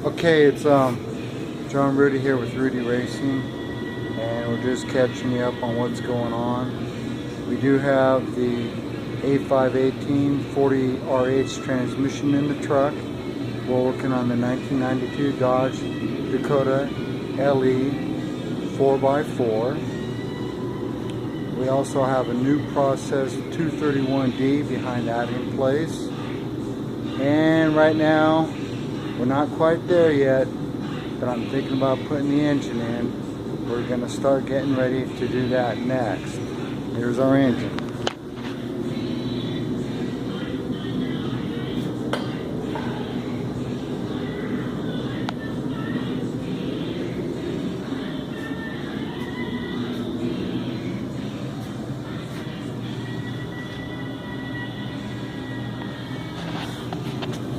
Okay, it's John Rudie here with Rudie Racing, and we're just catching you up on what's going on. We do have the A518 40 RH transmission in the truck. We're working on the 1992 Dodge Dakota LE 4x4. We also have a new process 231D behind that in place. And right now, we're not quite there yet, but I'm thinking about putting the engine in. We're going to start getting ready to do that next. Here's our engine.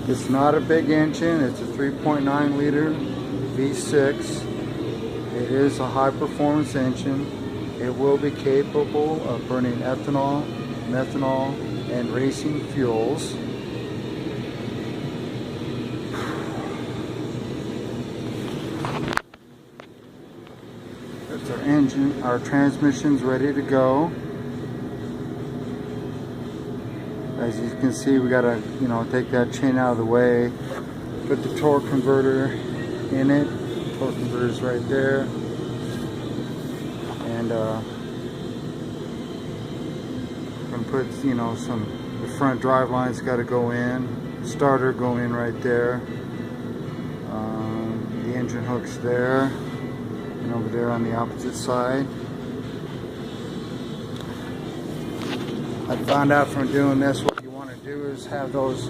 It's not a big engine, it's a 3.9 liter V6. It is a high performance engine. It will be capable of burning ethanol, methanol, and racing fuels. That's our engine. Our transmission's ready to go. As you can see, we gotta, take that chain out of the way. Put the torque converter in it. Torque converter is right there. And I'm gonna put, the front drive line's got to go in. Starter go in right there. The engine hook's there, and over there on the opposite side. I found out from doing this, what you want to do is have those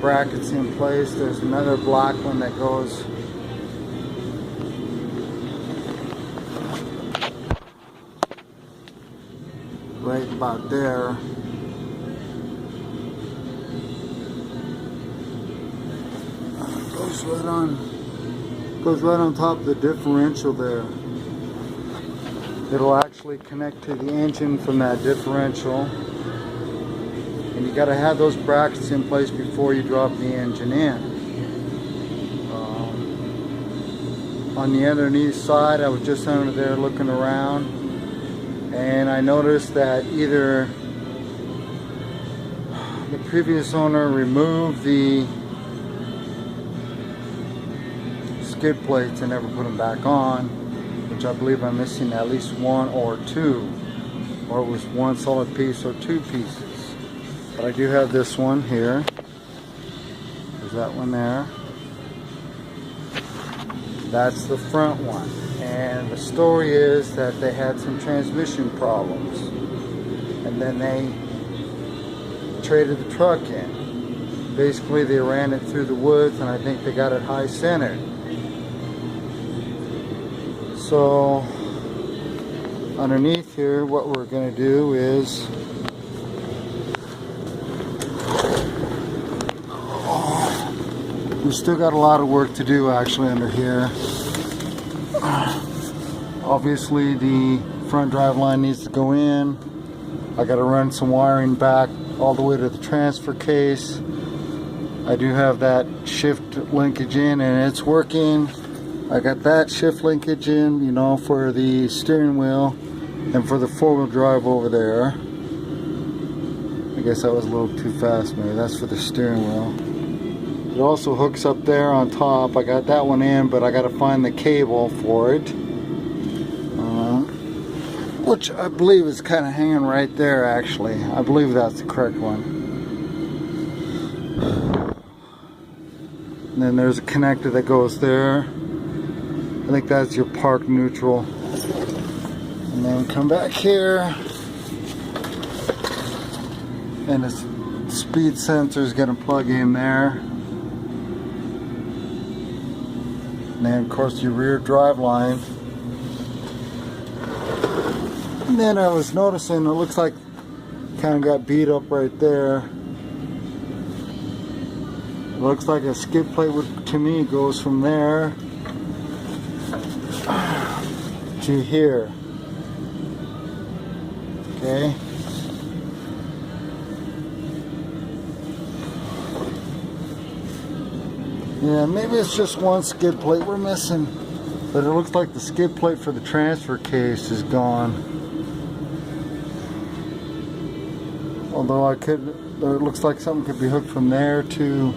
brackets in place. There's another black one that goes right about there. Goes right on top of the differential there. It'll actually connect to the engine from that differential. And you got to have those brackets in place before you drop the engine in. On the underneath side, I was just under there looking around, and I noticed that either the previous owner removed the skid plates and never put them back on, which I believe I'm missing at least one or two, or it was one solid piece or two pieces. But I do have this one here. There's that one there. That's the front one. And the story is that they had some transmission problems, and then they traded the truck in. Basically, they ran it through the woods, and I think they got it high centered. So underneath here, what we're going to do is we still got a lot of work to do actually under here. Obviously the front drive line needs to go in. I got to run some wiring back all the way to the transfer case. I do have that shift linkage in, and it's working. I got that shift linkage in, for the steering wheel and for the four-wheel drive over there. I guess that was a little too fast maybe. That's for the steering wheel. It also hooks up there on top. I got that one in, but I got to find the cable for it, which I believe is kind of hanging right there actually. I believe that's the correct one. And then there's a connector that goes there. I think that's your park neutral. And then come back here, and the speed sensor is going to plug in there. And then of course your rear drive line. And then I was noticing it looks like kind of got beat up right there. It looks like a skid plate to me goes from there to here. Okay. Yeah, maybe it's just one skid plate we're missing, but it looks like the skid plate for the transfer case is gone. Although it looks like something could be hooked from there to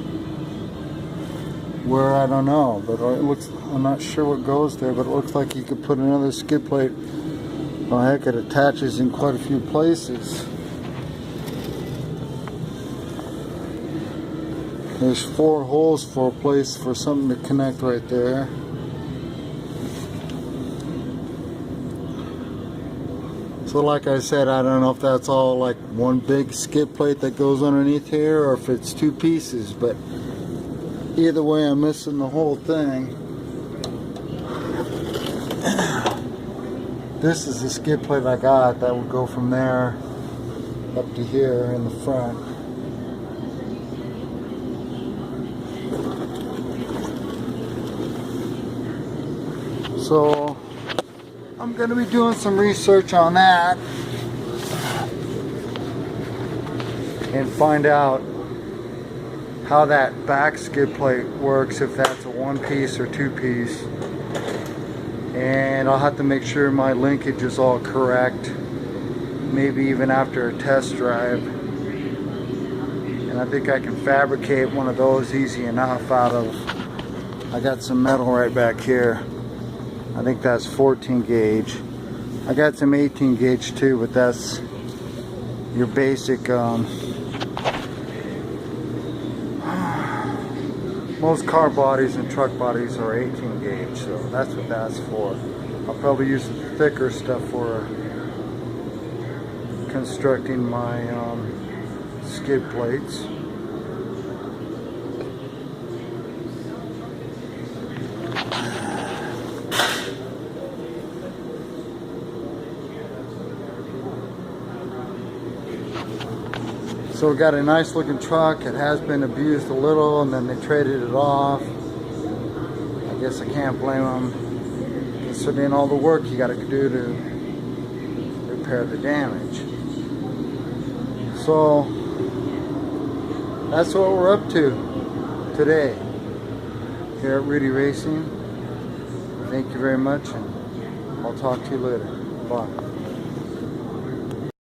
where, I don't know, but I'm not sure what goes there, but it looks like you could put another skid plate. Oh heck, it attaches in quite a few places. There's 4 holes for a place for something to connect right there. So like I said, I don't know if that's all like one big skid plate that goes underneath here or if it's 2 pieces, but either way I'm missing the whole thing. This is the skid plate I got that would go from there up to here in the front. So I'm going to be doing some research on that and find out how that back skid plate works, if that's a 1-piece or 2-piece. And I'll have to make sure my linkage is all correct, maybe even after a test drive. And I think I can fabricate one of those easy enough out of, I got some metal right back here. I think that's 14 gauge. I got some 18 gauge too, but that's your basic, most car bodies and truck bodies are 18 gauge, so that's what that's for. I'll probably use thicker stuff for constructing my skid plates. So we got a nice looking truck. It has been abused a little and then they traded it off. I guess I can't blame them, considering all the work you got to do to repair the damage. So that's what we're up to today here at Rudie Racing. Thank you very much, and I'll talk to you later. Bye.